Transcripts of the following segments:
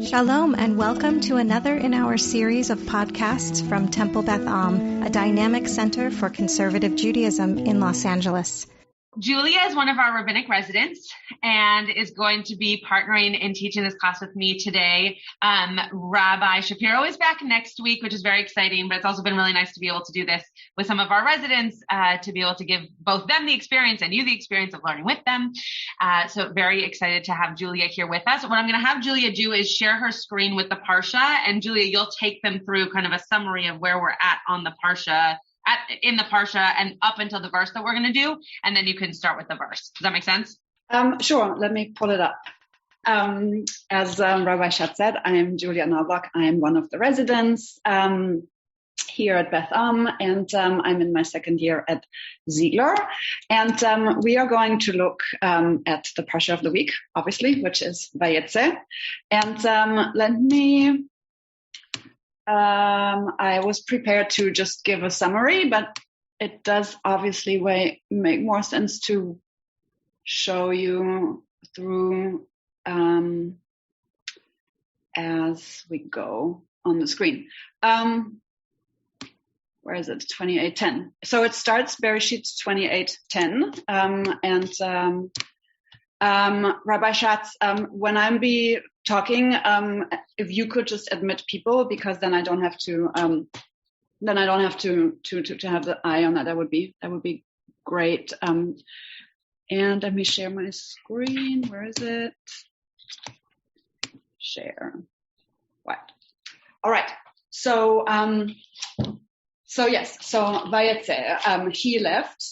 Shalom and welcome to another in our series of podcasts from Temple Beth Am, a dynamic center for conservative Judaism in Los Angeles. Julia is one of our rabbinic residents and is going to be partnering in teaching this class with me today. Rabbi Shapiro is back next week, which is very exciting, but it's also been really nice to be able to do this with some of our residents, to be able to give both them the experience and you the experience of learning with them. So very excited to have Julia here with us. What I'm going to have Julia do is share her screen with the Parasha, and Julia, you'll take them through kind of a summary of where we're at on the Parasha, in the Parasha and up until the verse that we're going to do, and then you can start with the verse. Does that make sense? Sure. Let me pull it up. As Rabbi Schatz said, I am Julia Knobloc. I am one of the residents here at Beth Am, and I'm in my second year at Ziegler. And we are going to look at the Parasha of the week, obviously, which is Vayetzei. And let me... I was prepared to just give a summary, but it does obviously make more sense to show you through as we go on the screen. Where is it? 28:10. So it starts Bereshit 28:10, and Rabbi Schatz, when I'm talking, if you could just admit people, because then I don't have to have the eye on that. That would be great. And let me share my screen. Where is it? Share. What? All right. So yes. So Vayetzei, he left,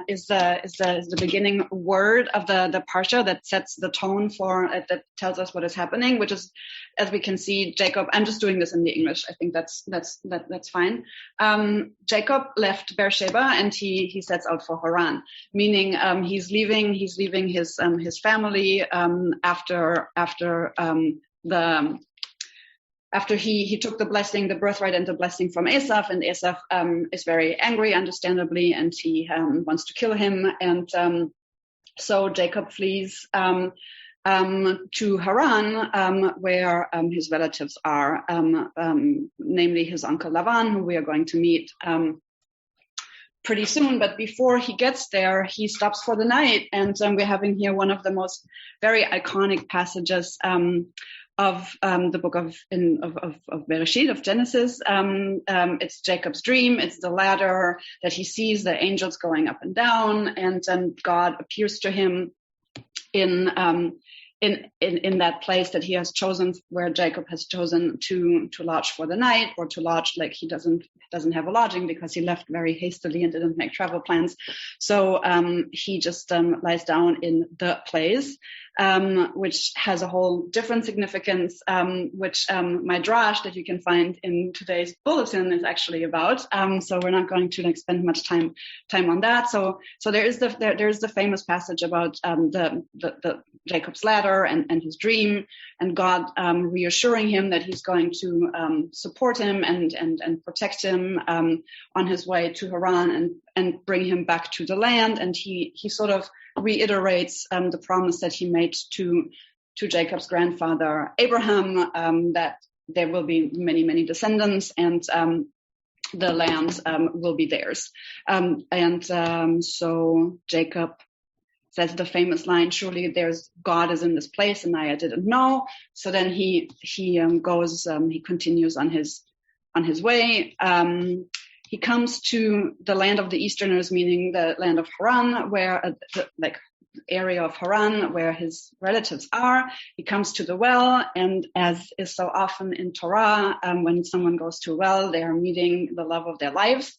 is the beginning word of the parsha that sets the tone for that tells us what is happening, which is, as we can see, Jacob. I'm just doing this in the English. I think that's fine. Jacob left Beersheba and he sets out for Haran, meaning he's leaving his family after he took the birthright and the blessing from Esau, and Esau is very angry, understandably, and he wants to kill him. And so Jacob flees to Haran, where his relatives are, namely his uncle Lavan, who we are going to meet pretty soon. But before he gets there, he stops for the night, and we're having here one of the most very iconic passages of the book of Bereshit, of Genesis. It's Jacob's dream. It's the ladder that he sees, the angels going up and down, and God appears to him in that place that he has chosen, where Jacob has chosen to lodge for the night, or to lodge, like he doesn't have a lodging because he left very hastily and didn't make travel plans. So he just lies down in the place, which has a whole different significance, which my drash that you can find in today's bulletin is actually about. So we're not going to spend much time on that. So there is the famous passage about the Jacob's ladder and his dream, and God reassuring him that he's going to support him and protect him on his way to Haran and bring him back to the land. And he sort of reiterates the promise that he made to Jacob's grandfather Abraham, that there will be many, many descendants, and the land will be theirs. So Jacob says the famous line, "Surely God is in this place, and I didn't know." So then he continues on his way. He comes to the land of the Easterners, meaning the land of Haran, where the area of Haran where his relatives are. He comes to the well, and as is so often in Torah, when someone goes to a well, they are meeting the love of their lives,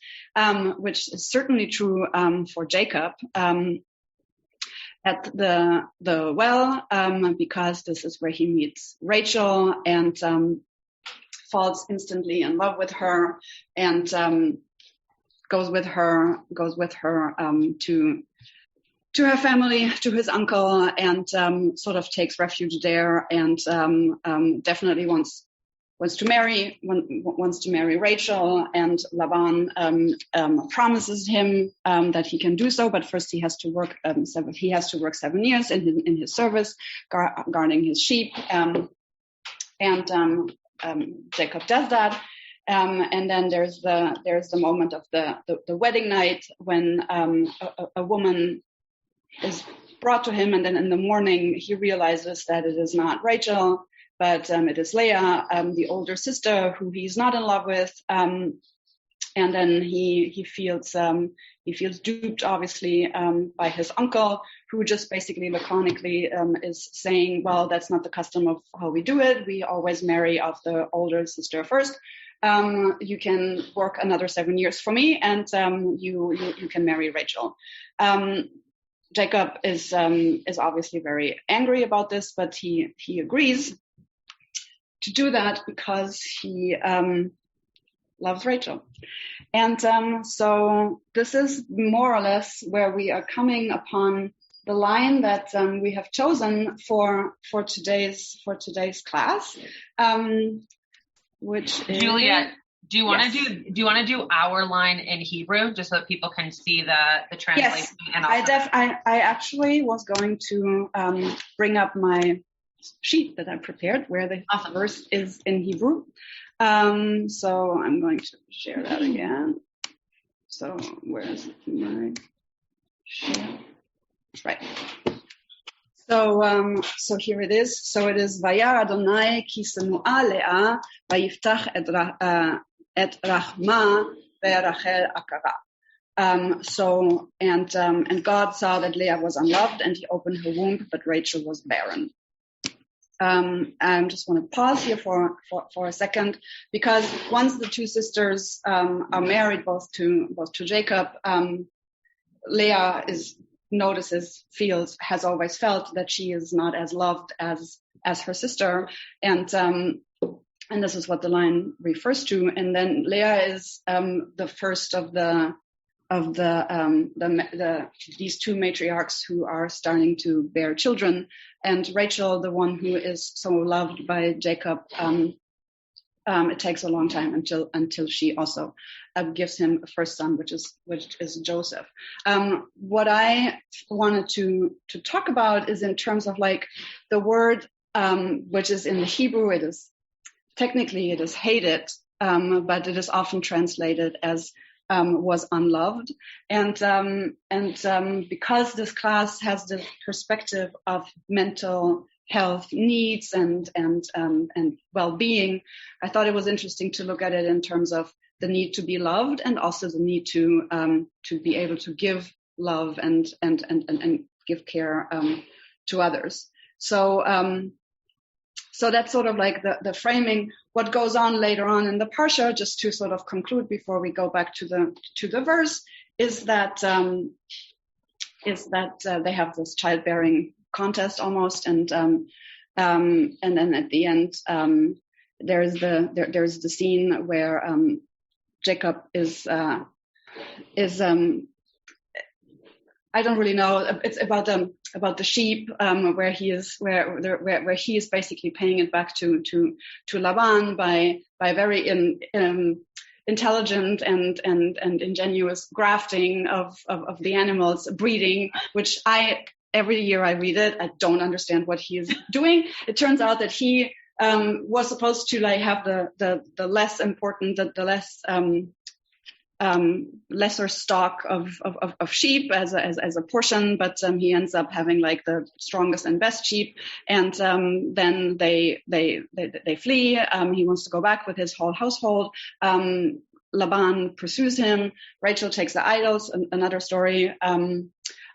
which is certainly true for Jacob at the well, because this is where he meets Rachel and falls instantly in love with her, and goes with her to her family, to his uncle, and sort of takes refuge there, and definitely wants wants to marry Rachel, and Laban promises him that he can do so, but first he has to work 7 years in his service, guarding his sheep, and Jacob does that. And then there's the moment of the wedding night when a woman is brought to him, and then in the morning he realizes that it is not Rachel, but it is Leah, the older sister who he's not in love with. And then he feels duped, obviously, by his uncle, who just basically laconically is saying, well, that's not the custom of how we do it. We always marry off the older sister first. You can work another 7 years for me, and you can marry Rachel. Jacob is obviously very angry about this, but he agrees to do that because he loves Rachel. And so this is more or less where we are coming upon the line that we have chosen for today's class, which is, Juliet, do you want to do our line in Hebrew just so that people can see the translation? Yes, and I actually was going to bring up my sheet that I prepared where the verse is in Hebrew. So I'm going to share that again. So where's my share? Right. So here it is. So it is Vayar Adonai ki senu'a Leah vayiftach et Rachma ve'Rachel akara. So God saw that Leah was unloved, and he opened her womb, but Rachel was barren. I just want to pause here for a second, because once the two sisters are married, both to Jacob, Leah has always felt that she is not as loved as her sister, and this is what the line refers to. And then Leah is the first of these two matriarchs who are starting to bear children, and Rachel, the one who is so loved by Jacob, it takes a long time until she also gives him a first son, which is Joseph. What I wanted to talk about is in terms of like the word, which is in the Hebrew, it is hated, but it is often translated as was unloved, and because this class has the perspective of mental health needs and well-being, I thought it was interesting to look at it in terms of the need to be loved, and also the need to be able to give love and give care to others. So that's sort of like the framing. What goes on later on in the Parsha, just to sort of conclude before we go back to the verse, is that they have this childbearing contest almost, and then at the end there's the scene where Jacob is I don't really know. It's about the sheep, where he is basically paying it back to Laban by very intelligent and ingenious grafting of the animals, breeding, which every year I read it, I don't understand what he is doing. It turns out that he was supposed to like have the less important, the less lesser stock of sheep as a portion, but he ends up having like the strongest and best sheep, and then they flee. He wants to go back with his whole household. Laban pursues him. Rachel takes the idols, another story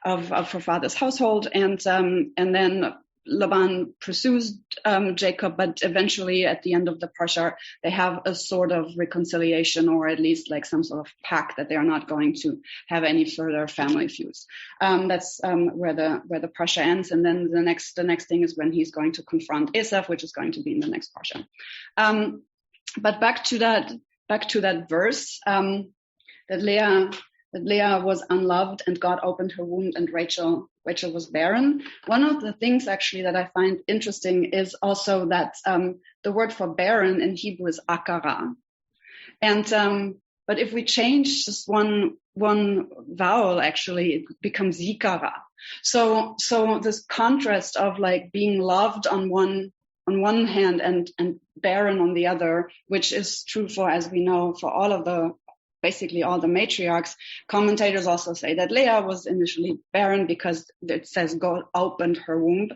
of her father's household, and then Laban pursues Jacob, but eventually at the end of the Parasha, they have a sort of reconciliation, or at least like some sort of pact that they are not going to have any further family feuds. That's where the Parasha ends, and then the next thing is when he's going to confront Esau, which is going to be in the next Parasha. But back to that verse, that Leah was unloved, and God opened her womb, and Rachel Rachel was barren. One of the things actually that I find interesting is also that the word for barren in Hebrew is akara. And but if we change just one vowel, actually, it becomes yikara. So this contrast of like being loved on one hand and barren on the other, which is true for, as we know, for basically all the matriarchs. Commentators also say that Leah was initially barren because it says God opened her womb.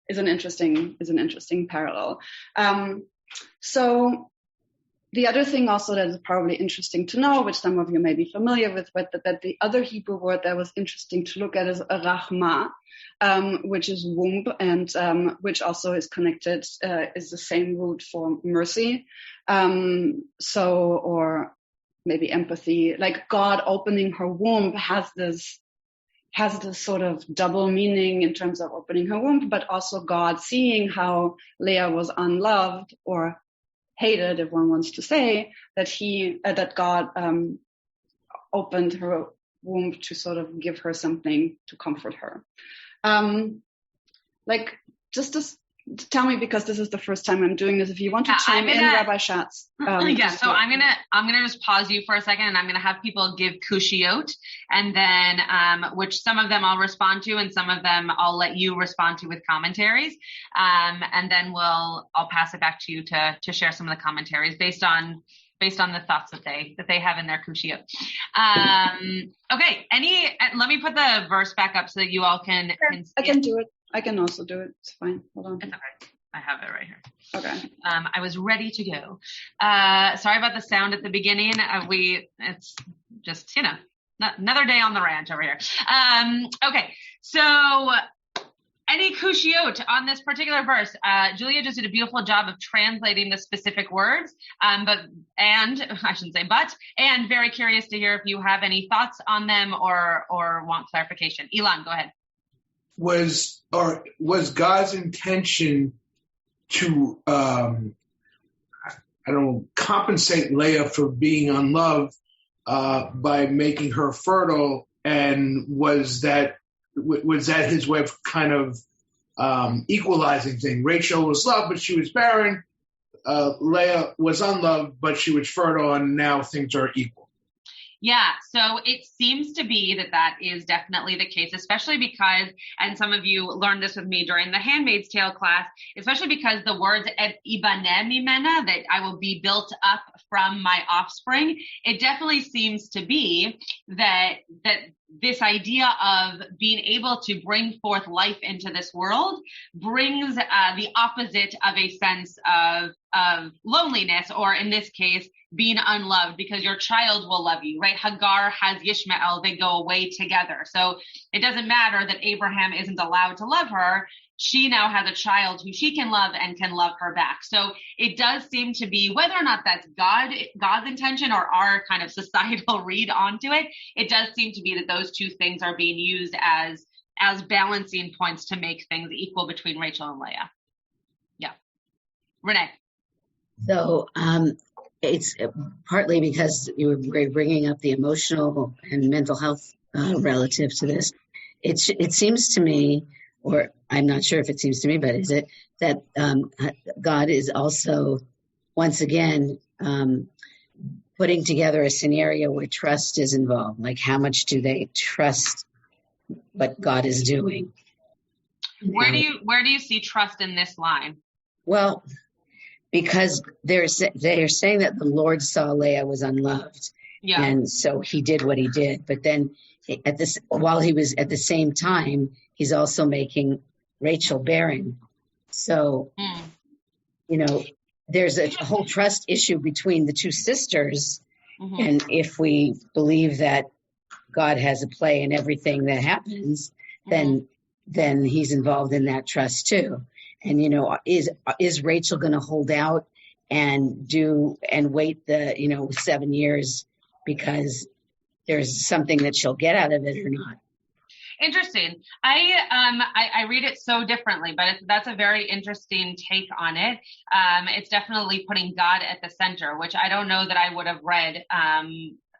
Is an interesting parallel. So the other thing also that is probably interesting to know, which some of you may be familiar with, but that the other Hebrew word that was interesting to look at is rachma, which is womb, and which also is connected, is the same root for mercy. Or maybe empathy, like God opening her womb has this sort of double meaning in terms of opening her womb, but also God seeing how Leah was unloved or hated, if one wants to say, that God opened her womb to sort of give her something to comfort her. Tell me, because this is the first time I'm doing this, if you want to chime in, Rabbi Schatz. So I'm gonna just pause you for a second, and I'm gonna have people give kushiot, and then which some of them I'll respond to, and some of them I'll let you respond to with commentaries, and then I'll pass it back to you to share some of the commentaries based on the thoughts that they have in their kushiot. Okay, let me put the verse back up so that you all can. I can do it. I can also do it. It's fine. Hold on. It's okay. I have it right here. Okay. I was ready to go. Sorry about the sound at the beginning. It's just, another day on the ranch over here. Okay. So any kushiot on this particular verse? Julia just did a beautiful job of translating the specific words, and very curious to hear if you have any thoughts on them or want clarification. Ilan, go ahead. Was God's intention to compensate Leah for being unloved by making her fertile, and was that his way of kind of equalizing things? Rachel was loved, but she was barren. Leah was unloved, but she was fertile, and now things are equal. Yeah, so it seems to be that is definitely the case, especially because, and some of you learned this with me during the Handmaid's Tale class, especially because the words et ibaneh mimena, that I will be built up from my offspring, it definitely seems to be that this idea of being able to bring forth life into this world brings the opposite of a sense of loneliness, or in this case, being unloved, because your child will love you, right? Hagar has Yishmael, they go away together. So it doesn't matter that Abraham isn't allowed to love her. She now has a child who she can love and can love her back. So it does seem to be, whether or not that's God's intention or our kind of societal read onto it, it does seem to be that those two things are being used as balancing points to make things equal between Rachel and Leah. Yeah. Renee. So it's partly because you were bringing up the emotional and mental health relative to this. It seems to me, or I'm not sure if it seems to me, but is it that God is also, once again, putting together a scenario where trust is involved? Like, how much do they trust what God is doing? Where do you see trust in this line? Well, because they're saying that the Lord saw Leah was unloved, and so he did what he did. But then, while he was at the same time, he's also making Rachel barren. So, there's a whole trust issue between the two sisters. Mm-hmm. And if we believe that God has a play in everything that happens, then he's involved in that trust too. And, is Rachel going to hold out and wait the, 7 years because there's something that she'll get out of it or not? Interesting. I read it so differently, but that's a very interesting take on it. It's definitely putting God at the center, which I don't know that I would have read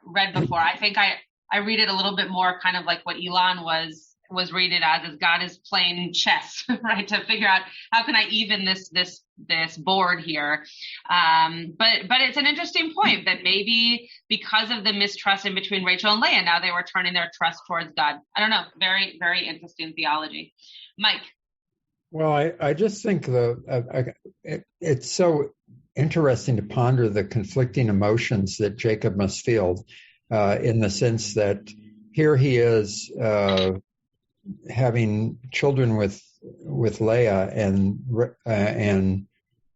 read before. I think I read it a little bit more kind of like what Elon was reading it as God is playing chess, right? To figure out how can I even this board here. But it's an interesting point that maybe because of the mistrust in between Rachel and Leah, now they were turning their trust towards God. I don't know. Very, very interesting theology. Mike. Well, I just think it's so interesting to ponder the conflicting emotions that Jacob must feel, in the sense that here he is having children with Leah,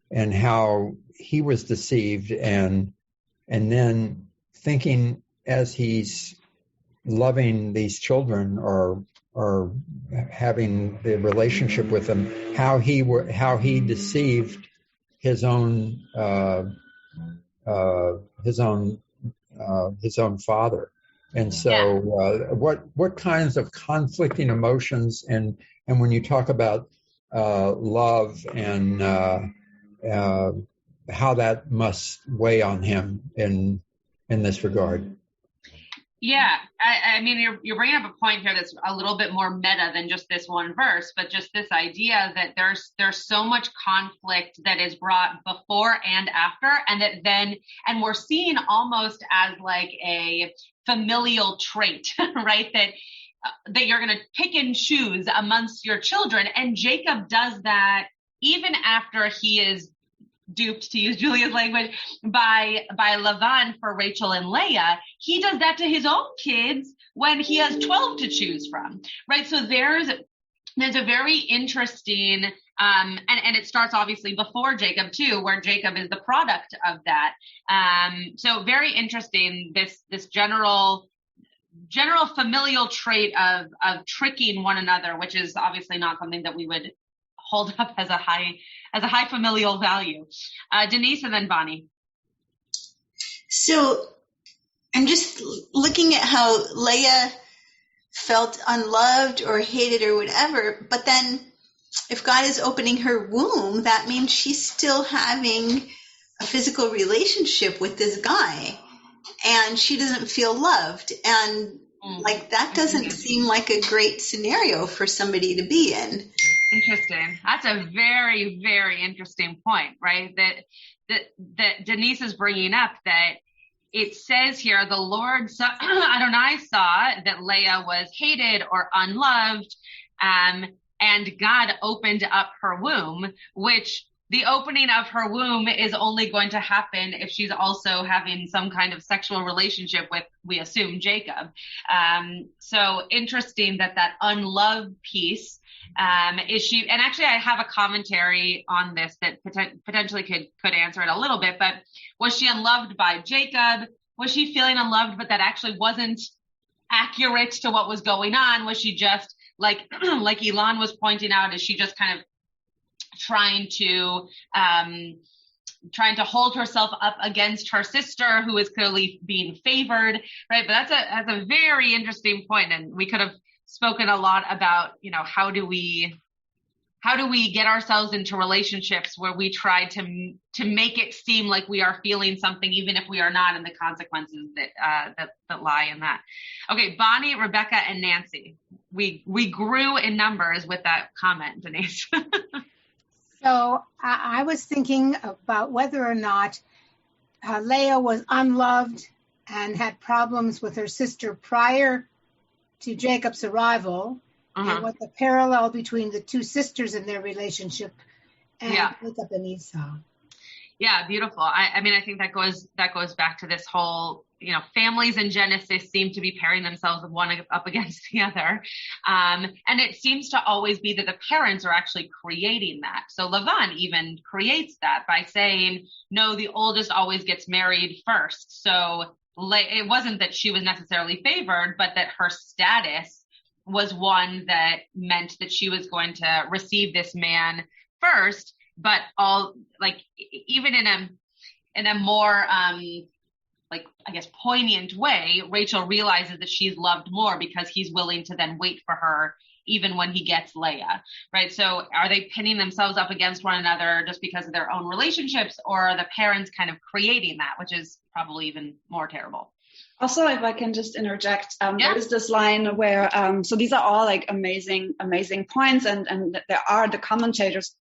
and how he was deceived, and then thinking as he's loving these children or having the relationship with them, how he deceived his own father. And so what kinds of conflicting emotions, and when you talk about love and how that must weigh on him in this regard. Yeah, I mean, you're bringing up a point here that's a little bit more meta than just this one verse, but just this idea that there's so much conflict that is brought before and after, and we're seeing almost as like a familial trait, right? That you're going to pick and choose amongst your children, and Jacob does that even after he is duped, to use Julia's language, by Lavan for Rachel and Leah. He does that to his own kids when he has 12 to choose from, right? So there's a very interesting, and it starts obviously before Jacob too, where Jacob is the product of that. So very interesting, this general familial trait of tricking one another, which is obviously not something that we would hold up as a high familial value. Denise and then Bonnie. So I'm just looking at how Leah felt unloved or hated or whatever, but then if God is opening her womb, that means she's still having a physical relationship with this guy and she doesn't feel loved. And like that doesn't seem like a great scenario for somebody to be in. Interesting. That's a very, very interesting point, right? That Denise is bringing up, that it says here, the Lord saw, Adonai saw that Leah was hated or unloved, and God opened up her womb, which the opening of her womb is only going to happen if she's also having some kind of sexual relationship with, we assume, Jacob. So interesting that unloved piece is she, and actually I have a commentary on this that potentially could answer it a little bit, but was she unloved by Jacob? Was she feeling unloved, but that actually wasn't accurate to what was going on? Was she just like Elon was pointing out, is she just kind of trying to hold herself up against her sister, who is clearly being favored, right? But that's a very interesting point, and we could have spoken a lot about, how do we get ourselves into relationships where we try to make it seem like we are feeling something, even if we are not, and the consequences that lie in that. Okay, Bonnie, Rebecca, and Nancy. We grew in numbers with that comment, Denise. So I was thinking about whether or not Leah was unloved and had problems with her sister prior to Jacob's arrival, and what the parallel between the two sisters in their relationship and Jacob and Esau. Yeah, beautiful. I mean, I think that goes back to this whole, families in Genesis seem to be pairing themselves one up against the other. And it seems to always be that the parents are actually creating that. So Lavan even creates that by saying, no, the oldest always gets married first. So it wasn't that she was necessarily favored, but that her status was one that meant that she was going to receive this man first. But even in a more poignant way, Rachel realizes that she's loved more because he's willing to then wait for her even when he gets Leah, right? So are they pinning themselves up against one another just because of their own relationships, or are the parents kind of creating that, which is probably even more terrible? Also, if I can just interject, there is this line where, so these are all like amazing points, and there are the commentators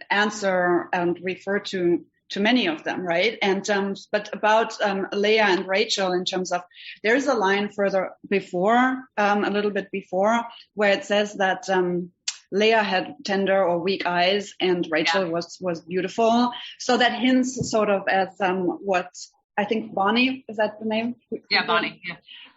answer and refer to many of them, right? And but about Leah and Rachel, in terms of, there's a line further before, a little bit before, where it says that Leah had tender or weak eyes, and Rachel was beautiful. So that hints sort of as what I think Bonnie, is that the name? Yeah, Bonnie.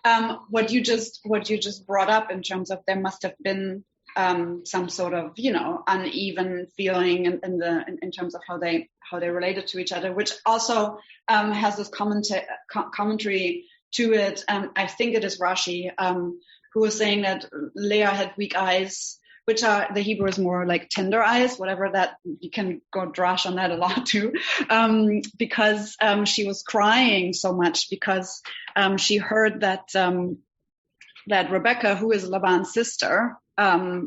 Yeah. What you just brought up in terms of there must have been some sort of, uneven feeling in terms of how they related to each other, which also has this commentary to it. I think it is Rashi who was saying that Leah had weak eyes, which are, the Hebrew is more like tender eyes, whatever that, you can go drash on that a lot too, because she was crying so much because she heard that Rebecca, who is Laban's sister,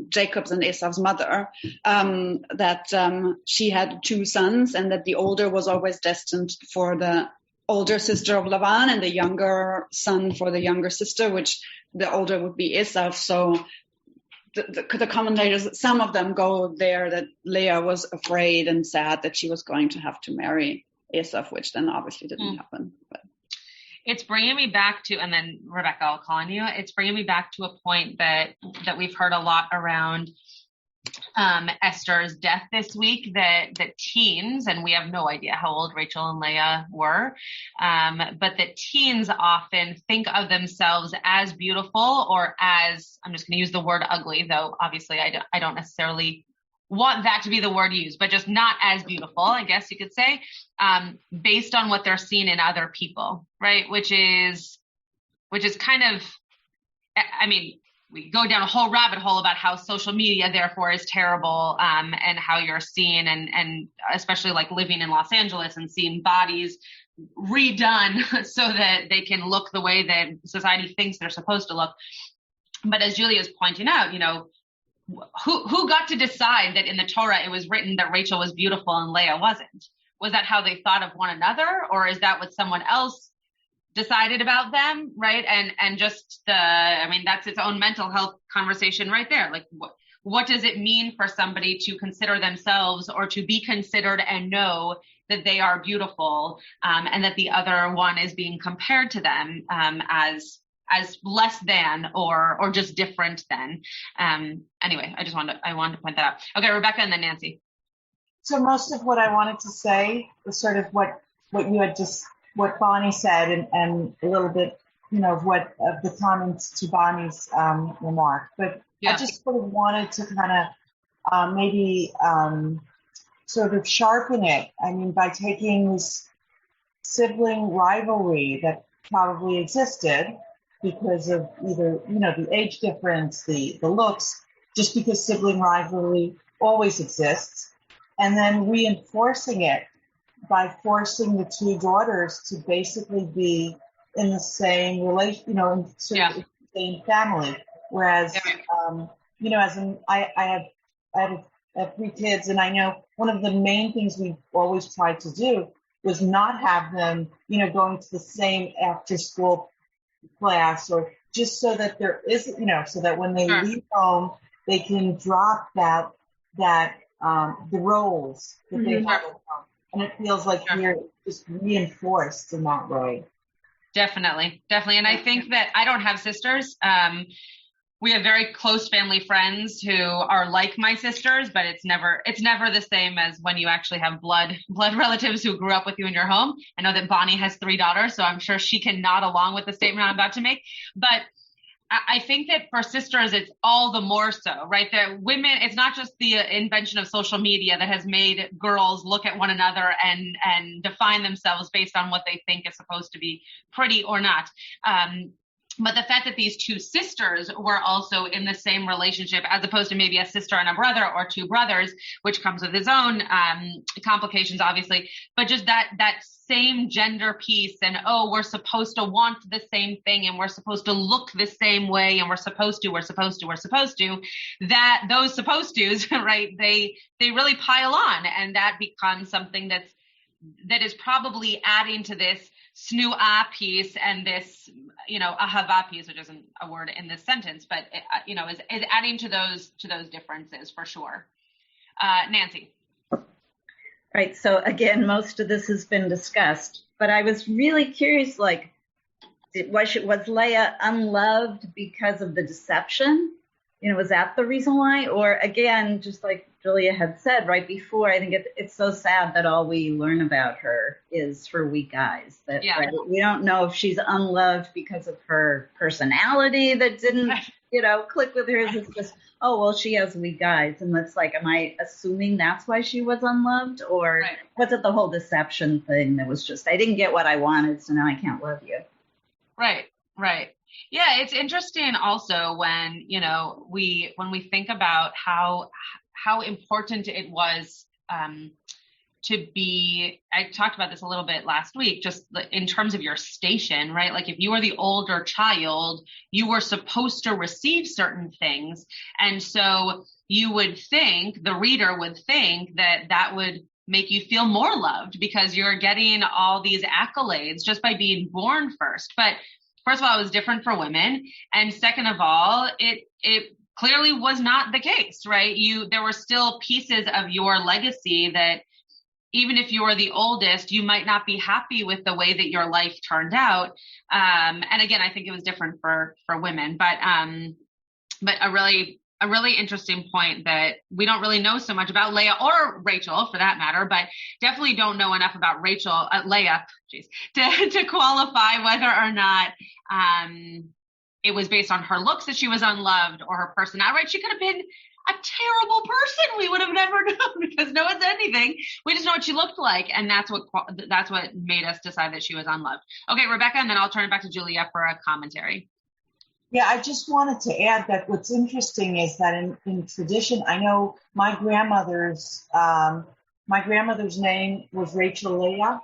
Jacob's and Esau's mother, that she had 2 sons, and that the older was always destined for the older sister of Laban, and the younger son for the younger sister, which the older would be Esau. So the commentators, some of them go there that Leah was afraid and sad that she was going to have to marry Esau, which then obviously didn't happen. But it's bringing me back to, and then Rebecca, I'll call on you. It's bringing me back to a point that we've heard a lot around Esther's death this week, that teens, and we have no idea how old Rachel and Leah were, but that teens often think of themselves as beautiful, or as, I'm just going to use the word ugly, though obviously I don't necessarily want that to be the word used, but just not as beautiful, I guess you could say, based on what they're seeing in other people, right? Which is kind of, I mean, we go down a whole rabbit hole about how social media therefore is terrible, and how you're seeing, and especially like living in Los Angeles and seeing bodies redone so that they can look the way that society thinks they're supposed to look. But as Julia is pointing out, who got to decide that in the Torah it was written that Rachel was beautiful and Leah wasn't? Was that how they thought of one another, or is that what someone else decided about them, right? And just that's its own mental health conversation right there. Like, what does it mean for somebody to consider themselves, or to be considered and know that they are beautiful, and that the other one is being compared to them as less than, or just different than. Anyway, I wanted to point that out. Okay, Rebecca and then Nancy. So most of what I wanted to say was sort of what you had just, what Bonnie said, and a little bit, of the comments to Bonnie's remark. But I just sort of wanted to kind of maybe sort of sharpen it. I mean, by taking this sibling rivalry that probably existed because of either, the age difference, the looks, just because sibling rivalry always exists, and then reinforcing it by forcing the 2 daughters to basically be in the same relation, in sort of the same family. Whereas, I have 3 kids, and I know one of the main things we always tried to do was not have them, going to the same after school class, or just so that there is, so that when they leave home, they can drop that the roles that they have at home. And it feels like you're just reinforced in that way. Definitely. And I think that I don't have sisters. We have very close family friends who are like my sisters, but it's never the same as when you actually have blood relatives who grew up with you in your home. I know that Bonnie has 3 daughters, so I'm sure she can nod along with the statement I'm about to make. But I think that for sisters, it's all the more so, right? That women, it's not just the invention of social media that has made girls look at one another and define themselves based on what they think is supposed to be pretty or not. But the fact that these 2 sisters were also in the same relationship, as opposed to maybe a sister and a brother, or 2 brothers, which comes with its own complications, obviously, but just that same gender piece, and we're supposed to want the same thing, and we're supposed to look the same way, and we're supposed to, that those supposed to's, right, they really pile on, and that becomes something that is probably adding to this snua piece and this, ahava piece, which isn't a word in this sentence, but is adding to those differences for sure. Nancy. Right. So again, most of this has been discussed, but I was really curious, was Leah unloved because of the deception? Was that the reason why? Or again, just like Julia had said right before, I think it's so sad that all we learn about her is her weak eyes. Right? We don't know if she's unloved because of her personality that didn't, click with hers. It's just, she has weak eyes. And it's like, am I assuming that's why she was unloved? Or was it the whole deception thing that was just, I didn't get what I wanted, so now I can't love you? Right. Yeah, it's interesting also when, when we think about how important it was to be, I talked about this a little bit last week, just in terms of your station, right? Like if you were the older child, you were supposed to receive certain things. And so you would think, the reader would think that would make you feel more loved because you're getting all these accolades just by being born first. But first of all, it was different for women. And second of all, it clearly was not the case, right? There were still pieces of your legacy that even if you were the oldest, you might not be happy with the way that your life turned out. And again, I think it was different for women, but a really interesting point that we don't really know so much about Leah or Rachel for that matter, but definitely don't know enough about Leah, to qualify whether or not it was based on her looks that she was unloved or her personality. Right? She could have been a terrible person. We would have never known because no one said anything. We just know what she looked like. And that's what made us decide that she was unloved. Okay, Rebecca, and then I'll turn it back to Julia for a commentary. Yeah, I just wanted to add that what's interesting is that in tradition, I know my grandmother's name was Rachel Leah.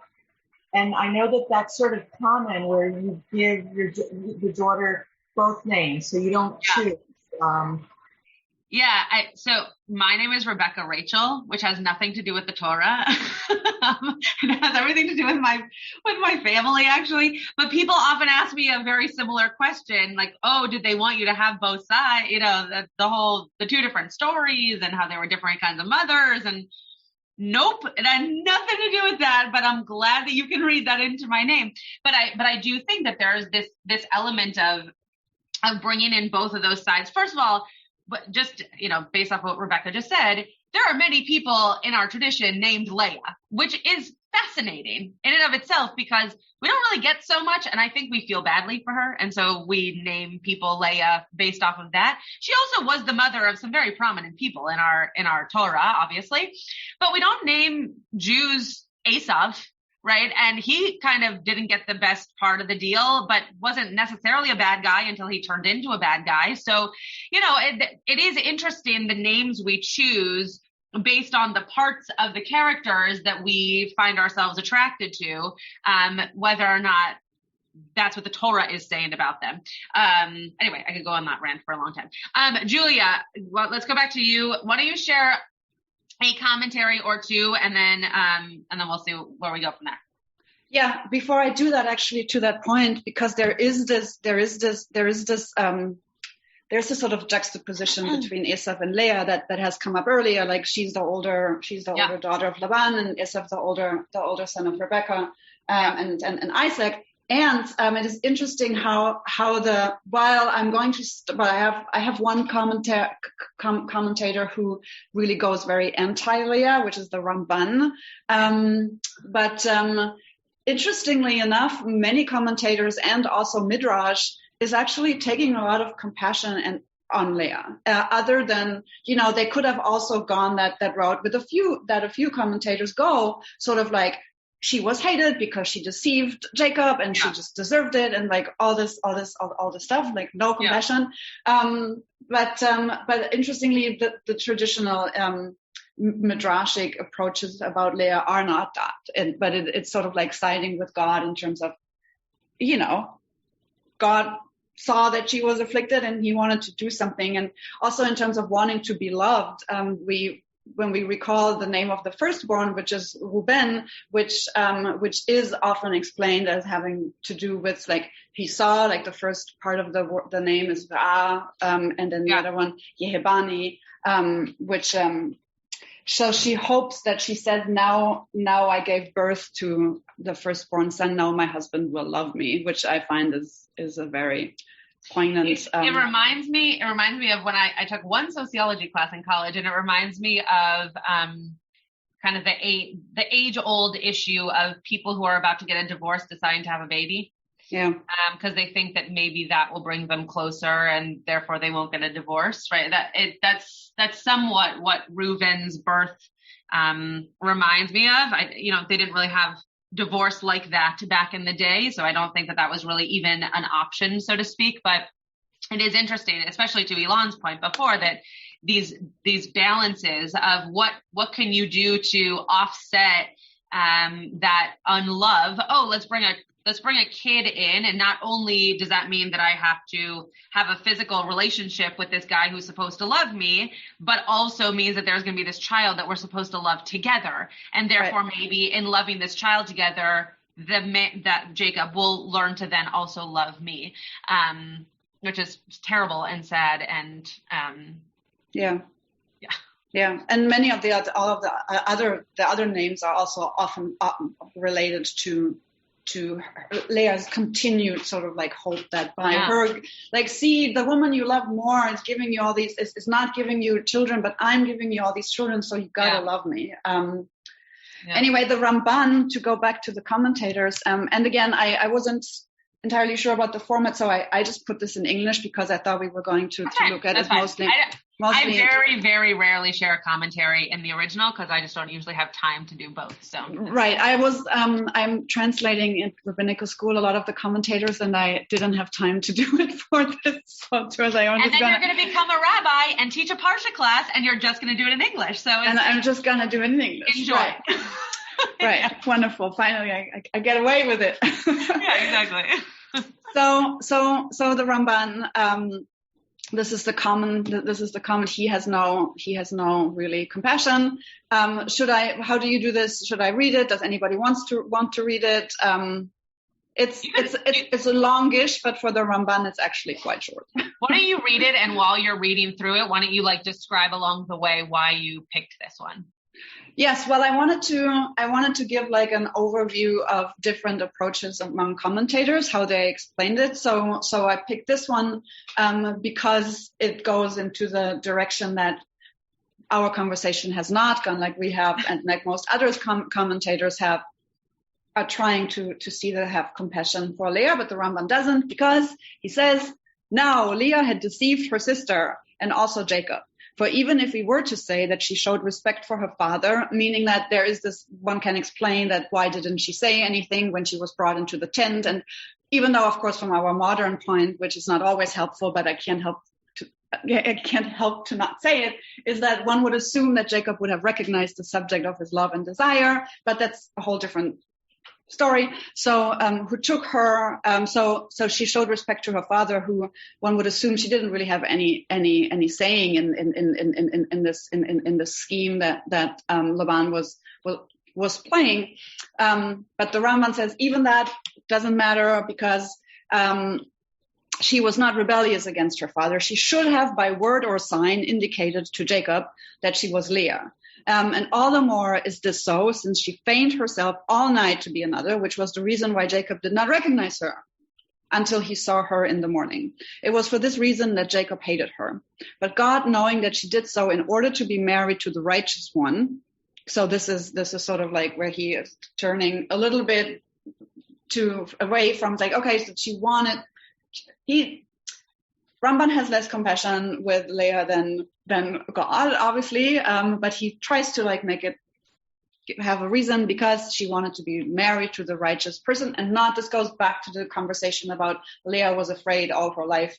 And I know that that's sort of common where you give your daughter both names, so you don't choose. So my name is Rebecca Rachel, which has nothing to do with the Torah. It has everything to do with my family, actually. But people often ask me a very similar question, like, "Oh, did they want you to have both sides? The two different stories and how there were different kinds of mothers." And nope, it had nothing to do with that. But I'm glad that you can read that into my name. But I do think that there's this element of bringing in both of those sides. First of all, but just, based off what Rebecca just said, there are many people in our tradition named Leah, which is fascinating in and of itself because we don't really get so much. And I think we feel badly for her. And so we name people Leah based off of that. She also was the mother of some very prominent people in our Torah, obviously, but we don't name Jews Esav. Right. And he kind of didn't get the best part of the deal, but wasn't necessarily a bad guy until he turned into a bad guy. So, it is interesting the names we choose based on the parts of the characters that we find ourselves attracted to, whether or not that's what the Torah is saying about them. Anyway, I could go on that rant for a long time. Julia, well, let's go back to you. Why don't you share a commentary or two, and then we'll see where we go from there. Yeah, before I do that, actually, to that point, because there's this sort of juxtaposition between Esav and Leah that has come up earlier. Like she's the older daughter of Laban, and Esav the older son of Rebecca, and Isaac. And it is interesting how I have one commentator who really goes very anti-Leah, which is the Ramban. But interestingly enough, many commentators and also Midrash is actually taking a lot of compassion on Leah. Other than, they could have also gone that route with a few commentators go, sort of like, she was hated because she deceived Jacob and she just deserved it, and like all this stuff, like no compassion. But interestingly, the traditional midrashic approaches about Leah are not that, but it's sort of like siding with God in terms of, God saw that she was afflicted and he wanted to do something, and also in terms of wanting to be loved. when we recall the name of the firstborn, which is Reuben, which is often explained as having to do with like he saw like the first part of the name is Ra, and then the other one Yehebani, which so she hopes that she said now I gave birth to the firstborn son, now my husband will love me, which I find is a very poignant. It reminds me of when I took one sociology class in college, and it reminds me of kind of the age-old issue of people who are about to get a divorce deciding to have a baby. Yeah. Because they think that maybe that will bring them closer, and therefore they won't get a divorce, right? That's somewhat what Reuven's birth reminds me of. They didn't really have divorce like that back in the day, so I don't think that was really even an option, so to speak. But it is interesting, especially to Elon's point before, that these balances of what can you do to offset that unlove. Oh, let's bring a kid in, and not only does that mean that I have to have a physical relationship with this guy who's supposed to love me, but also means that there's going to be this child that we're supposed to love together, and therefore maybe in loving this child together, that Jacob will learn to then also love me, which is terrible and sad and Yeah, and many of the other names are also often related to Leah's continued sort of like hope that by her, like, see, the woman you love more is giving you all these, is not giving you children, but I'm giving you all these children, so you gotta love me. Anyway, the Ramban, to go back to the commentators, and again, I wasn't entirely sure about the format, so I just put this in English because I thought we were going to look at it mostly. I very, very rarely share a commentary in the original because I just don't usually have time to do both. So right, I'm translating in rabbinical school a lot of the commentators, and I didn't have time to do it for this. So you're going to become a rabbi and teach a Parasha class, and you're just going to do it in English. So I'm just going to do it in English. Enjoy. Right. Right. Wonderful. Finally, I get away with it. Yeah, exactly. So the Ramban, this is the comment. He has no really compassion. How do you do this? Should I read it? Does anybody want to read it? It's a longish, but for the Ramban, it's actually quite short. Why don't you read it? And while you're reading through it, why don't you describe along the way why you picked this one? Yes, well, I wanted to give an overview of different approaches among commentators, how they explained it. So I picked this one because it goes into the direction that our conversation has not gone, like we have, and like most other commentators are trying to see that have compassion for Leah, but the Ramban doesn't, because he says, now Leah had deceived her sister and also Jacob. For even if we were to say that she showed respect for her father, meaning that there is this, one can explain that why didn't she say anything when she was brought into the tent? And even though, of course, from our modern point, which is not always helpful, but I can't help to not say it, is that one would assume that Jacob would have recognized the subject of his love and desire, but that's a whole different story. So who took her, so she showed respect to her father, who one would assume she didn't really have any saying in this scheme that Laban was playing. But the Ramban says even that doesn't matter, because she was not rebellious against her father. She should have, by word or sign, indicated to Jacob that she was Leah. And all the more is this so, since she feigned herself all night to be another, which was the reason why Jacob did not recognize her until he saw her in the morning. It was for this reason that Jacob hated her. But God, knowing that she did so in order to be married to the righteous one, so this is sort of like where he is turning a little bit away from okay, so she wanted, Ramban has less compassion with Leah than God, obviously, but he tries to make it have a reason, because she wanted to be married to the righteous person, and not, this goes back to the conversation about Leah was afraid all her life,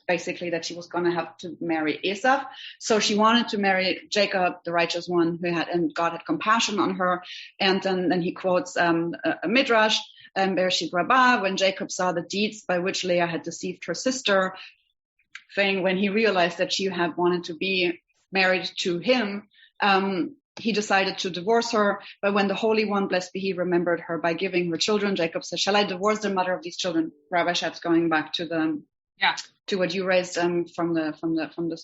basically, that she was going to have to marry Esau. So she wanted to marry Jacob, the righteous one, and God had compassion on her. And then he quotes a midrash, Bereshit Rabbah, when Jacob saw the deeds by which Leah had deceived her sister, saying when he realized that she had wanted to be married to him, he decided to divorce her. But when the Holy One, blessed be He, remembered her by giving her children, Jacob said, "Shall I divorce the mother of these children?" Rabbi Schatz, going back to what you raised from the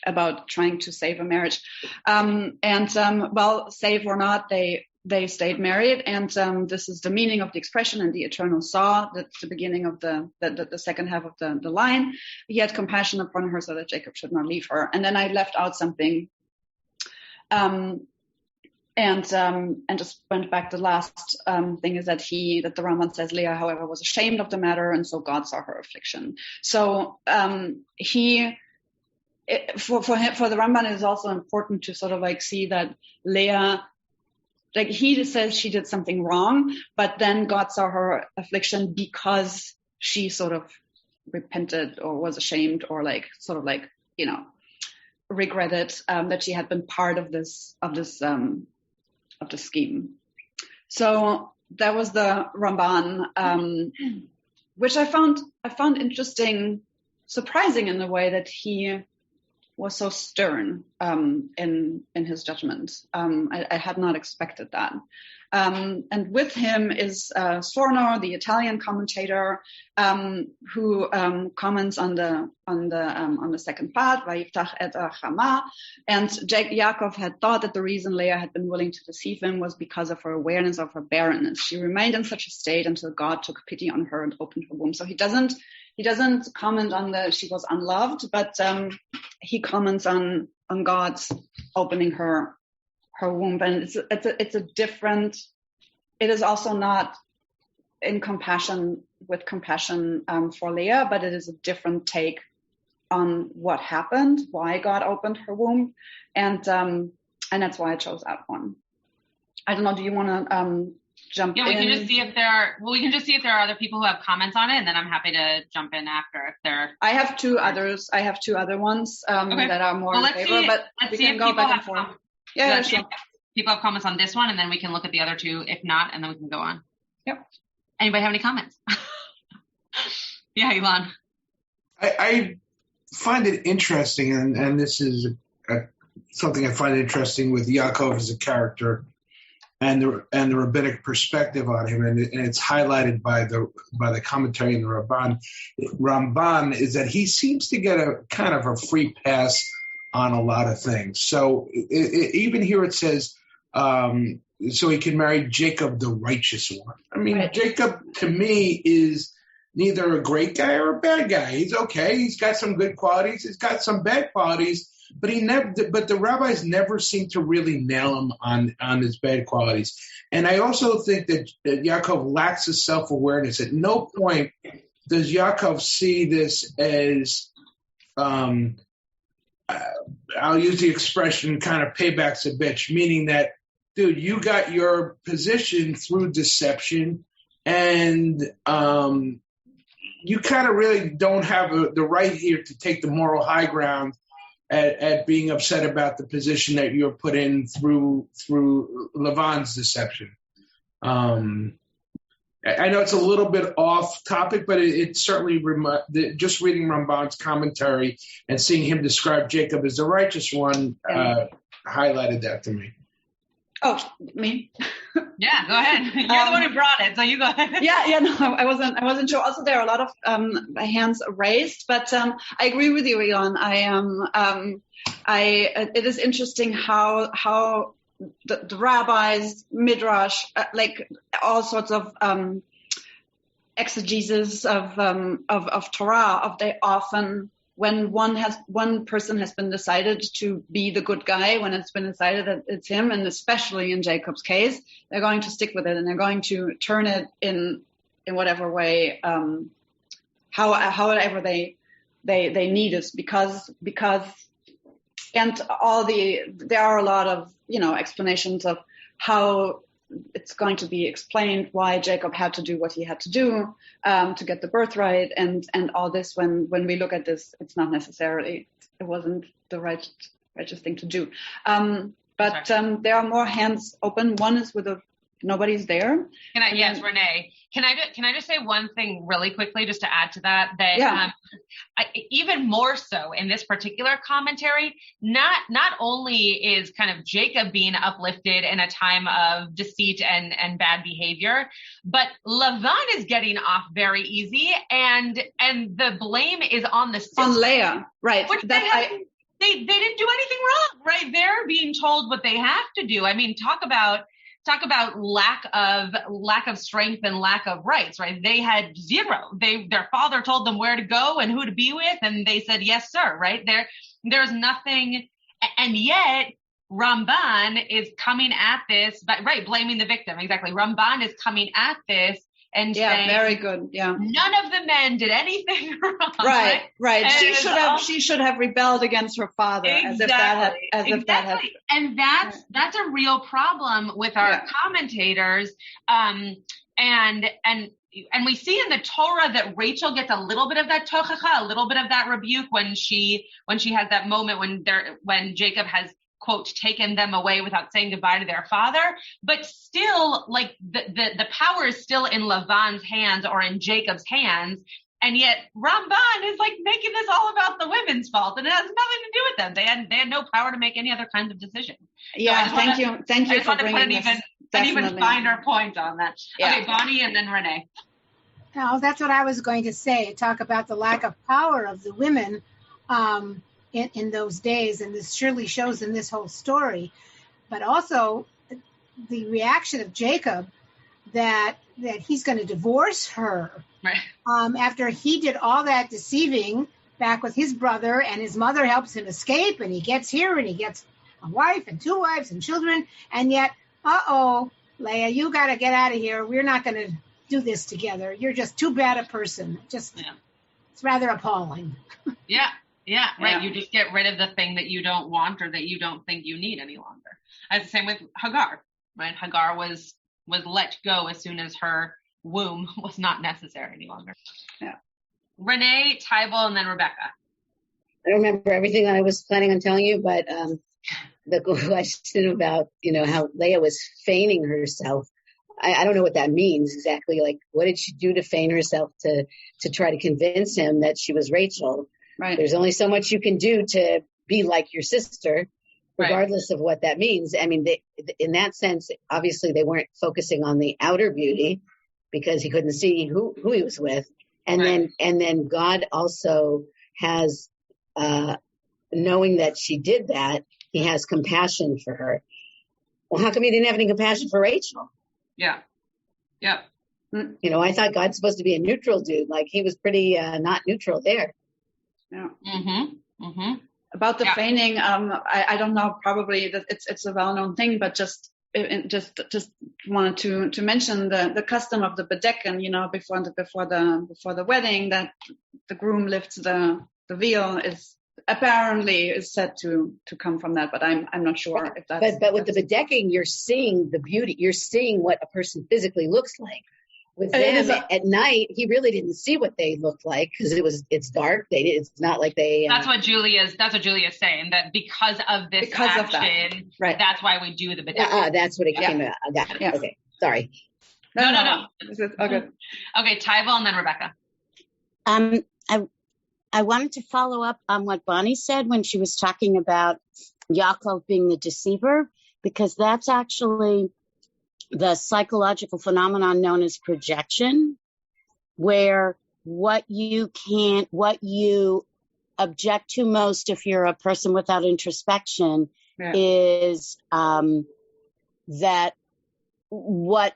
about trying to save a marriage, well, save or not, they stayed married, and this is the meaning of the expression, and the Eternal saw. That's the beginning of the second half of the line. He had compassion upon her so that Jacob should not leave her. And then I left out something, and just went back. The last thing is that the Ramban says Leah, however, was ashamed of the matter, and so God saw her affliction. So for the Ramban, it is also important to sort of like see that Leah, like he says she did something wrong, but then God saw her affliction because she sort of repented or was ashamed or like sort of like, regretted that she had been part of this scheme. So that was the Ramban, which I found interesting, surprising in the way that he was so stern in his judgment. I had not expected that. And with him is Sorno, the Italian commentator, who comments on the second part, Vayiftach et Chama. And Yaakov had thought that the reason Leah had been willing to deceive him was because of her awareness of her barrenness. She remained in such a state until God took pity on her and opened her womb. So he doesn't comment on she was unloved, but he comments on God's opening her womb, and it's a different. It is also not in compassion for Leah, but it is a different take on what happened, why God opened her womb, and that's why I chose that one. I don't know. Do you want to jump in? We can just see if there are other people who have comments on it, and then I'm happy to jump in after if there. I have two others. I have two other ones that are more in favor, but we can go back and forth. Yeah, sure. People have comments on this one, and then we can look at the other two. If not, and then we can go on. Yep. Anybody have any comments? Yeah, Elon. I find it interesting, and this is something I find interesting with Yaakov as a character, and the rabbinic perspective on him, and it's highlighted by the commentary in the Ramban, is that he seems to get a kind of a free pass on a lot of things. So even here it says, so he can marry Jacob, the righteous one. I mean, right. Jacob to me is neither a great guy or a bad guy. He's okay. He's got some good qualities. He's got some bad qualities, but the rabbis never seem to really nail him on his bad qualities. And I also think that Yaakov lacks a self-awareness. At no point does Yaakov see this as, I'll use the expression kind of payback's a bitch, meaning that, dude, you got your position through deception, and you kind of really don't have the right here to take the moral high ground at being upset about the position that you're put in through Lavan's deception. I know it's a little bit off topic, but it certainly, just reading Ramban's commentary and seeing him describe Jacob as the righteous one highlighted that to me. Oh, me? Yeah, go ahead. You're the one who brought it, so you go ahead. No, I wasn't sure. Also, there are a lot of hands raised, but I agree with you, Elon. It is interesting how the rabbis, midrash, like all sorts of exegesis of Torah, they often, when one person has been decided to be the good guy, when it's been decided that it's him, and especially in Jacob's case, they're going to stick with it, and they're going to turn it in whatever way, however they need it, because and there are a lot of explanations of how it's going to be explained why Jacob had to do what he had to do to get the birthright, and all this. When we look at this, it's not necessarily, it wasn't the righteous thing to do. But there are more hands open. One is with a Nobody's there. Yes, Renee. Can I just say one thing really quickly, just to add to that? Even more so in this particular commentary, not only is kind of Jacob being uplifted in a time of deceit and bad behavior, but Lavan is getting off very easy, and the blame is on the sister. On Leah, right? Which they didn't do anything wrong, right? They're being told what they have to do. I mean, talk about lack of strength and lack of rights, right? They had zero. Their father told them where to go and who to be with, and they said, yes, sir, right? There's nothing, and yet Ramban is coming at this, blaming the victim, exactly. Ramban is coming at this and saying, very good, yeah. None of the men did anything wrong. Right. She should have rebelled against her father, exactly. And that's a real problem with our commentators. And we see in the Torah that Rachel gets a little bit of that tochacha, a little bit of that rebuke when she has that moment when Jacob has, quote, taken them away without saying goodbye to their father. But still, like the power is still in Lavan's hands or in Jacob's hands. And yet Ramban is like making this all about the women's fault, and it has nothing to do with them. They had no power to make any other kinds of decisions. Yeah, so thank you for bringing this. An even finer point on that. Yeah. Okay, Bonnie and then Renee. Now, that's what I was going to say. Talk about the lack of power of the women in those days, and this surely shows in this whole story. But also the reaction of Jacob that he's going to divorce her. Right. After he did all that deceiving back with his brother, and his mother helps him escape, and he gets here and he gets a wife and 2 wives and children, and yet, Leah, you got to get out of here. We're not going to do this together. You're just too bad a person. It's rather appalling. Yeah, right. You just get rid of the thing that you don't want or that you don't think you need any longer. It's the same with Hagar, right? Hagar was let go as soon as her womb was not necessary any longer. Yeah. Renee, Tybal, and then Rebecca. I don't remember everything that I was planning on telling you, but the question about, how Leah was feigning herself, I don't know what that means exactly. Like, what did she do to feign herself to try to convince him that she was Rachel? Right. There's only so much you can do to be like your sister, regardless of what that means. I mean, in that sense, obviously they weren't focusing on the outer beauty because he couldn't see who he was with. And then God also has, knowing that she did that, he has compassion for her. Well, how come he didn't have any compassion for Rachel? Yeah. I thought God's supposed to be a neutral dude. Like, he was pretty not neutral there. Yeah. Mm-hmm. About the feigning, I don't know. Probably that it's a well-known thing, but just wanted to mention the custom of the bedecken. Before the wedding, that the groom lifts the veil is said to come from that, but I'm not sure if that's. But with the bedecking, you're seeing the beauty. You're seeing what a person physically looks like. With them at night, he really didn't see what they looked like because it's dark. It's not like they. That's what Julia's saying, that because of this action, right? That's why we do the bedecking. That's what it came out. I got it. Yeah. Okay, sorry. No. This is okay. Okay, Tybal and then Rebecca. I wanted to follow up on what Bonnie said when she was talking about Yaakov being the deceiver, because that's actually the psychological phenomenon known as projection, where what you object to most if you're a person without introspection is that what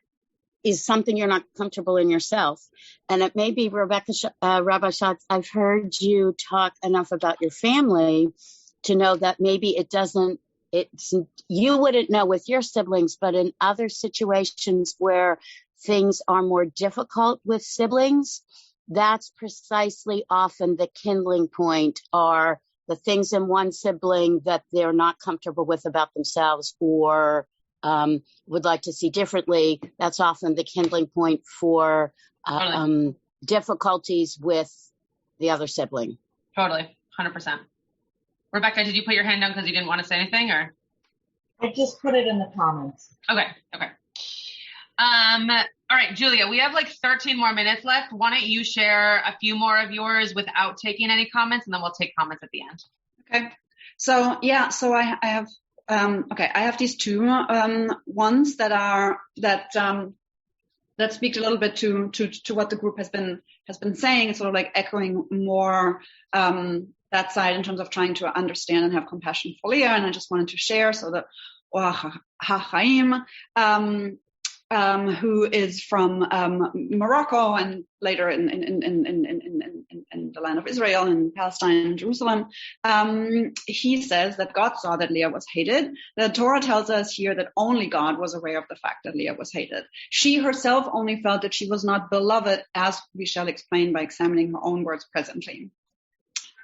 is something you're not comfortable in yourself. And it may be, Rabbi Schatz, I've heard you talk enough about your family to know that maybe you wouldn't know with your siblings, but in other situations where things are more difficult with siblings, that's precisely often the kindling point, are the things in one sibling that they're not comfortable with about themselves or would like to see differently. That's often the kindling point for difficulties with the other sibling. Totally, 100%. Rebecca, did you put your hand down because you didn't want to say anything, or? I just put it in the comments. Okay. All right, Julia, we have like 13 more minutes left. Why don't you share a few more of yours without taking any comments, and then we'll take comments at the end. Okay. So I have these two ones that speak a little bit to what the group has been saying, sort of like echoing more that side in terms of trying to understand and have compassion for Leah. And I just wanted to share so that HaChaim, who is from Morocco and later in the land of Israel and Palestine and Jerusalem, he says that God saw that Leah was hated. The Torah tells us here that only God was aware of the fact that Leah was hated. She herself only felt that she was not beloved, as we shall explain by examining her own words presently.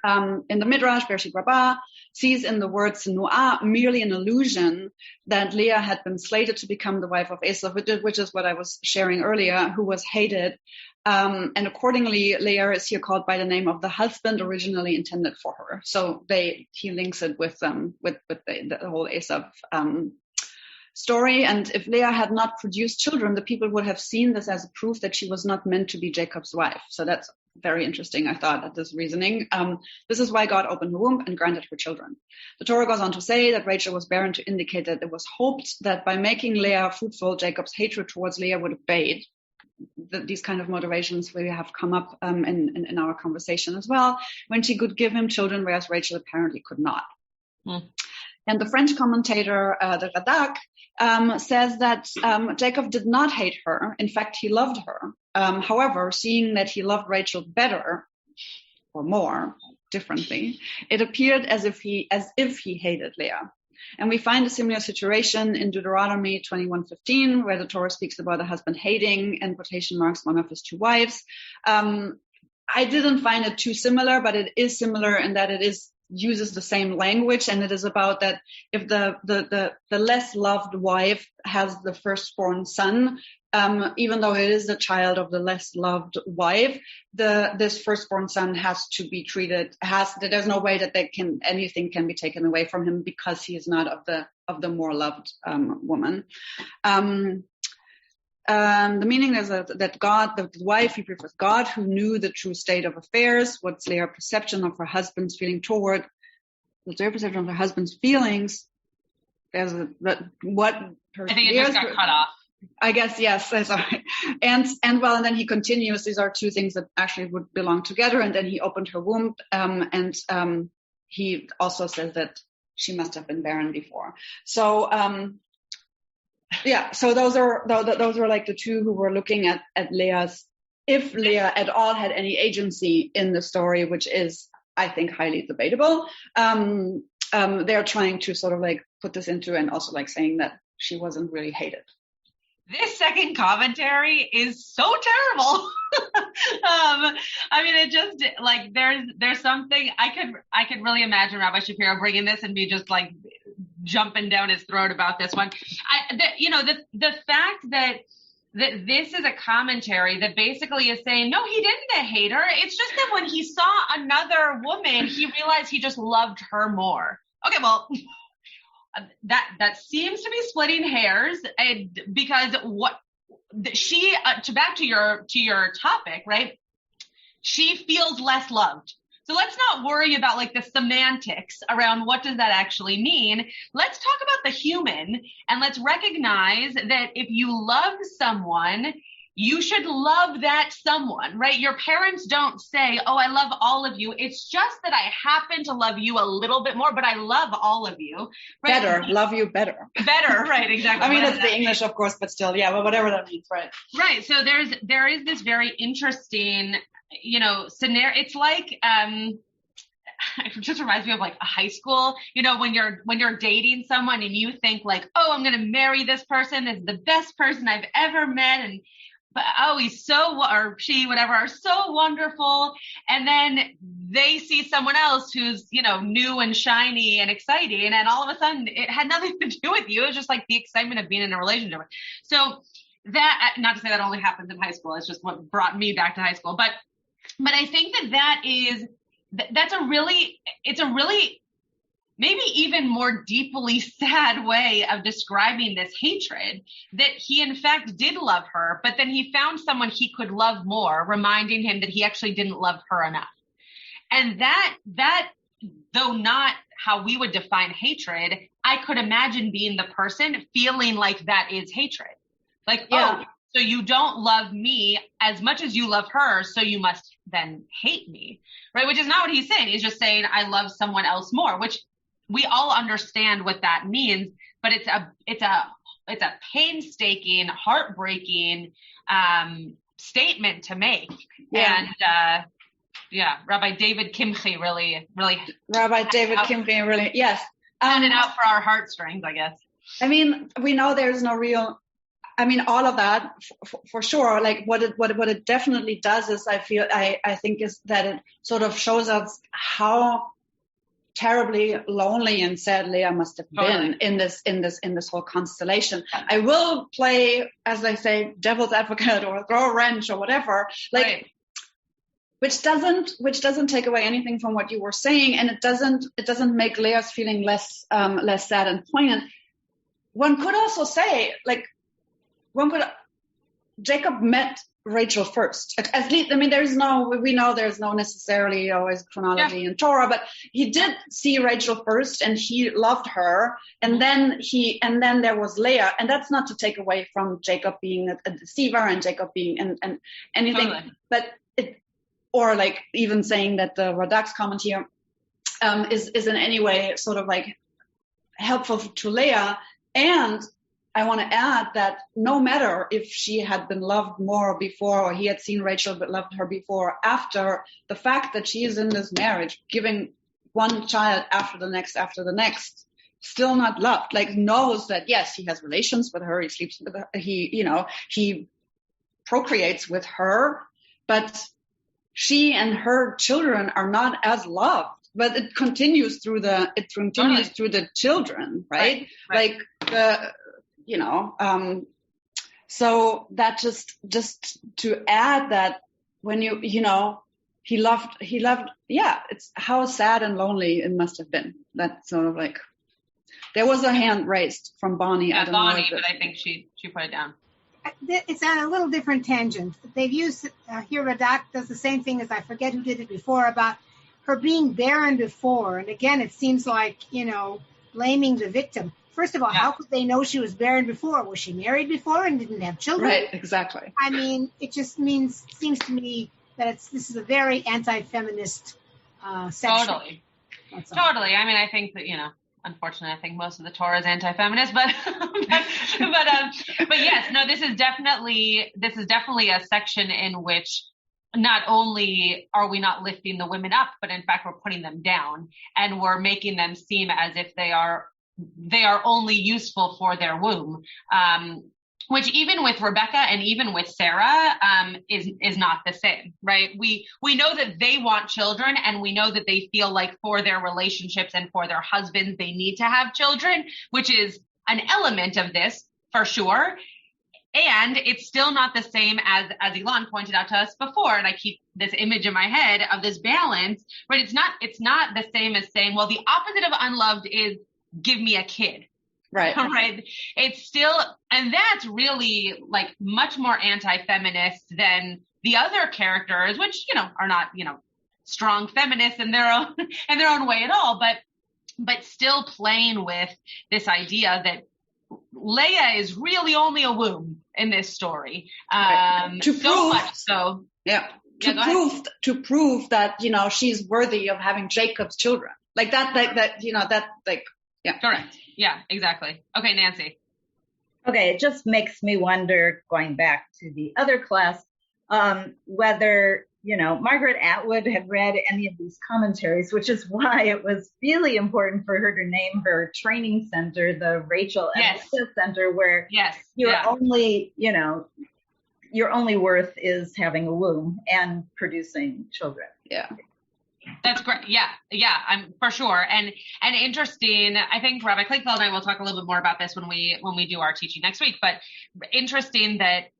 In the Midrash, Bereshit Rabbah sees in the word Sinuah merely an allusion that Leah had been slated to become the wife of Esau, which is what I was sharing earlier, who was hated. And accordingly, Leah is here called by the name of the husband originally intended for her. So he links it with the whole Esau story. And if Leah had not produced children, the people would have seen this as a proof that she was not meant to be Jacob's wife. So that's very interesting, I thought, at this reasoning. This is why God opened her womb and granted her children. The Torah goes on to say that Rachel was barren to indicate that it was hoped that by making Leah fruitful, Jacob's hatred towards Leah would abate. These kind of motivations will have come up in our conversation as well, when she could give him children, whereas Rachel apparently could not. And the French commentator, the Radak, says that Jacob did not hate her. In fact, he loved her. However, seeing that he loved Rachel better or more differently, it appeared as if he hated Leah. And we find a similar situation in Deuteronomy 21:15, where the Torah speaks about a husband hating, in quotation marks, one of his two wives. I didn't find it too similar, but it is similar in that it uses the same language, and it is about that if the less loved wife has the firstborn son, even though it is the child of the less loved wife, this firstborn son has to be treated. There's no way that anything can be taken away from him because he is not of the more loved woman. The meaning is that God, the wife, he prefers God, who knew the true state of affairs. What's their perception of her husband's feeling toward? What's their perception of her husband's feelings? I think it just got cut off. I guess, yes. Sorry. And then he continues. These are two things that actually would belong together. And then he opened her womb. And he also says that she must have been barren before. So, so those are like the two who were looking at if Leah at all had any agency in the story, which is, I think, highly debatable. They're trying to sort of like put this into, and also like saying that she wasn't really hated. This second commentary is so terrible. I mean, it just like there's something I could really imagine Rabbi Shapiro bringing this and be just like jumping down his throat about this one. The fact that this is a commentary that basically is saying, no, he didn't hate her. It's just that when he saw another woman, he realized he just loved her more. Okay, well, that seems to be splitting hairs, because what she back to your topic, right? She feels less loved. So let's not worry about like the semantics around what does that actually mean. Let's talk about the human, and let's recognize that if you love someone, you should love that someone, right? Your parents don't say, oh, I love all of you. It's just that I happen to love you a little bit more, but I love all of you. Right? Better, love you better. Better, right, exactly. I mean, it's the English, of course, but still, yeah, but whatever that means, right? Right, so there is this very interesting, scenario. It's like, it just reminds me of like a high school, when you're dating someone and you think like, oh, I'm going to marry this person. This is the best person I've ever met. But he's so, or she, whatever, are so wonderful. And then they see someone else who's, new and shiny and exciting. And all of a sudden it had nothing to do with you. It was just like the excitement of being in a relationship. So that, not to say that only happens in high school. It's just what brought me back to high school. But I think it's a really maybe even more deeply sad way of describing this hatred, that he in fact did love her, but then he found someone he could love more, reminding him that he actually didn't love her enough. And that though not how we would define hatred, I could imagine being the person feeling like that is hatred. Like, oh, so you don't love me as much as you love her, so you must then hate me, right? Which is not what he's saying. He's just saying, I love someone else more, which we all understand what that means, but it's a painstaking, heartbreaking statement to make. And Rabbi David Kimchi really yes, found it out for our heartstrings, I guess. I mean, we know there's no real. I mean, all of that for sure. Like what it definitely does is, I think is that it sort of shows us how terribly lonely and sad Leah must have been in this whole constellation. I will play, as I say, devil's advocate or throw a wrench or whatever, which doesn't take away anything from what you were saying, and it doesn't make Leah's feeling less sad and poignant. One could also say, Jacob met Rachel first. At least, I mean, we know there's no necessarily always chronology in Torah, but he did see Rachel first, and he loved her, and then there was Leah, and that's not to take away from Jacob being a deceiver and Jacob being and anything, but or like even saying that the Radak's comment here is in any way sort of like helpful to Leah. And I want to add that no matter if she had been loved more before, or he had seen Rachel but loved her before or after, the fact that she is in this marriage, giving one child after the next, still not loved, like knows that, yes, he has relations with her, he sleeps with her, he procreates with her, but she and her children are not as loved. But it continues through the children, right? Like so that just to add that when he loved, it's how sad and lonely it must have been. That sort of like, there was a hand raised from Bonnie. Yeah, Bonnie, but I think she put it down. It's on a little different tangent. They've used, here Radak does the same thing as I forget who did it before about her being barren before. And again, it seems like, blaming the victim. First of all, how could they know she was barren before? Was she married before and didn't have children? Right, exactly. I mean, it just seems to me that this is a very anti-feminist section. Totally. I mean, I think that, unfortunately, I think most of the Torah is anti-feminist, but yes, no, this is definitely a section in which not only are we not lifting the women up, but in fact, we're putting them down, and we're making them seem as if they are only useful for their womb, which even with Rebecca and even with Sarah is not the same, right? We know that they want children, and we know that they feel like for their relationships and for their husbands, they need to have children, which is an element of this for sure. And it's still not the same as Elon pointed out to us before. And I keep this image in my head of this balance, right? It's not the same as saying, well, the opposite of unloved is give me a kid. Right. Right. It's still, and that's really like much more anti-feminist than the other characters, which, are not, strong feminists in their own way at all, but still playing with this idea that Leah is really only a womb in this story. To prove that, she's worthy of having Jacob's children. Like that. Correct. Yeah, exactly. Okay, Nancy. Okay, it just makes me wonder, going back to the other class, whether, Margaret Atwood had read any of these commentaries, which is why it was really important for her to name her training center, the Rachel and Lisa Center, where only, your only worth is having a womb and producing children. Yeah. That's great. Yeah, I'm for sure. And interesting. I think Rabbi Klinkfeld and I will talk a little bit more about this when we do our teaching next week. But interesting that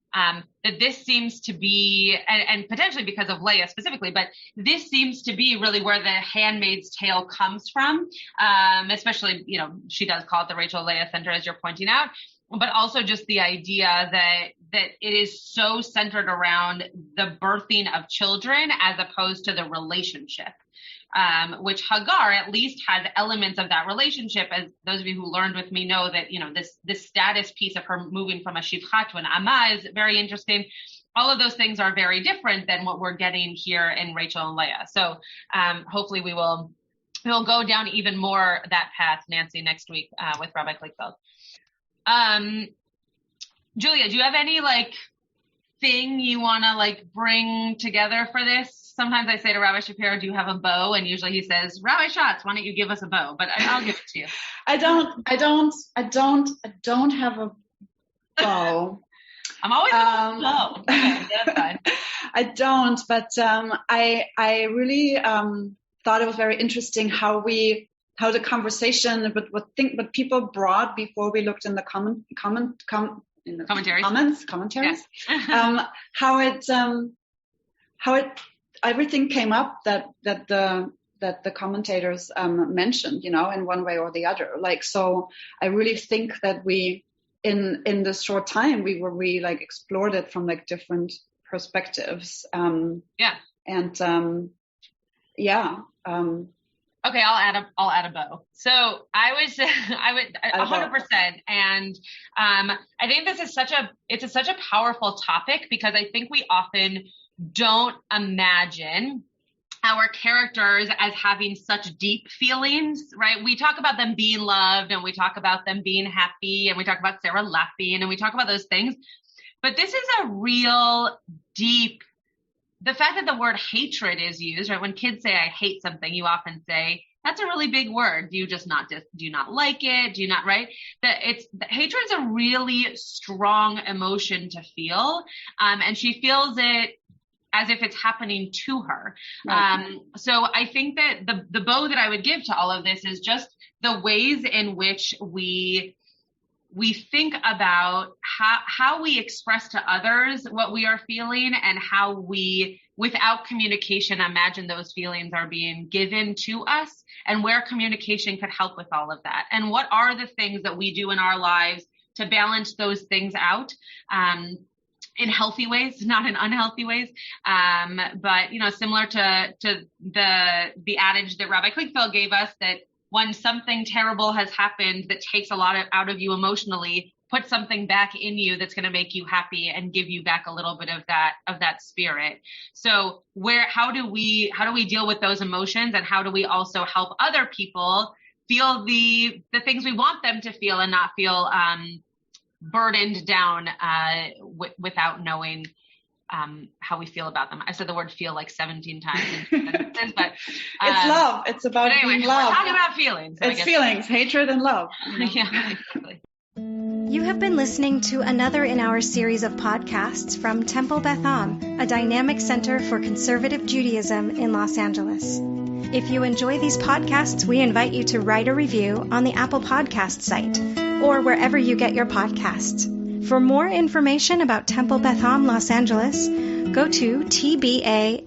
that this seems to be, and potentially because of Leah specifically, but this seems to be really where the Handmaid's Tale comes from, especially, she does call it the Rachel Leah Center, as you're pointing out, but also just the idea that it is so centered around the birthing of children as opposed to the relationship. Which Hagar at least has elements of that relationship. As those of you who learned with me know that, this status piece of her moving from a shivcha to an amma is very interesting. All of those things are very different than what we're getting here in Rachel and Leah. So hopefully we'll go down even more that path, Nancy, next week with Rabbi Klickfeld. Julia, do you have any thing you want to bring together for this? Sometimes I say to Rabbi Shapiro, do you have a bow? And usually he says, Rabbi Schatz, why don't you give us a bow? But I'll give it to you. I don't have a bow. I'm always a bow. Okay, that's fine. I don't, but I really thought it was very interesting how the conversation, but what people brought before we looked in the commentaries, Yeah. how it everything came up that the commentators mentioned, in one way or the other. So I really think that we in this short time we explored it from different perspectives. Okay, I'll add a bow. So I would 100%. And I think this is such a powerful topic, because I think we often don't imagine our characters as having such deep feelings, right? We talk about them being loved, and we talk about them being happy, and we talk about Sarah laughing, and we talk about those things. But this is a real deep, the fact that the word hatred is used, right? When kids say, I hate something, you often say, that's a really big word. Do you not like it? Do you not, right? Hatred is a really strong emotion to feel. And she feels it as if it's happening to her. Right. So I think that the bow that I would give to all of this is just the ways in which we think about how we express to others what we are feeling, and how we, without communication, imagine those feelings are being given to us, and where communication could help with all of that. And what are the things that we do in our lives to balance those things out, in healthy ways, not in unhealthy ways. But, similar to the adage that Rabbi Klickfeld gave us, that when something terrible has happened that takes a lot out of you emotionally, put something back in you that's going to make you happy and give you back a little bit of that spirit. So how do we deal with those emotions, and how do we also help other people feel the things we want them to feel, and not feel burdened down without knowing how we feel about them. I said the word feel 17 times in sentences, but it's love. It's about being love. We're talking about feelings. It's feelings, hatred and love. Yeah, exactly. You have been listening to another in our series of podcasts from Temple Beth Am, a dynamic center for conservative Judaism in Los Angeles. If you enjoy these podcasts, we invite you to write a review on the Apple Podcast site or wherever you get your podcasts. For more information about Temple Beth Am Los Angeles, go to tbala.org.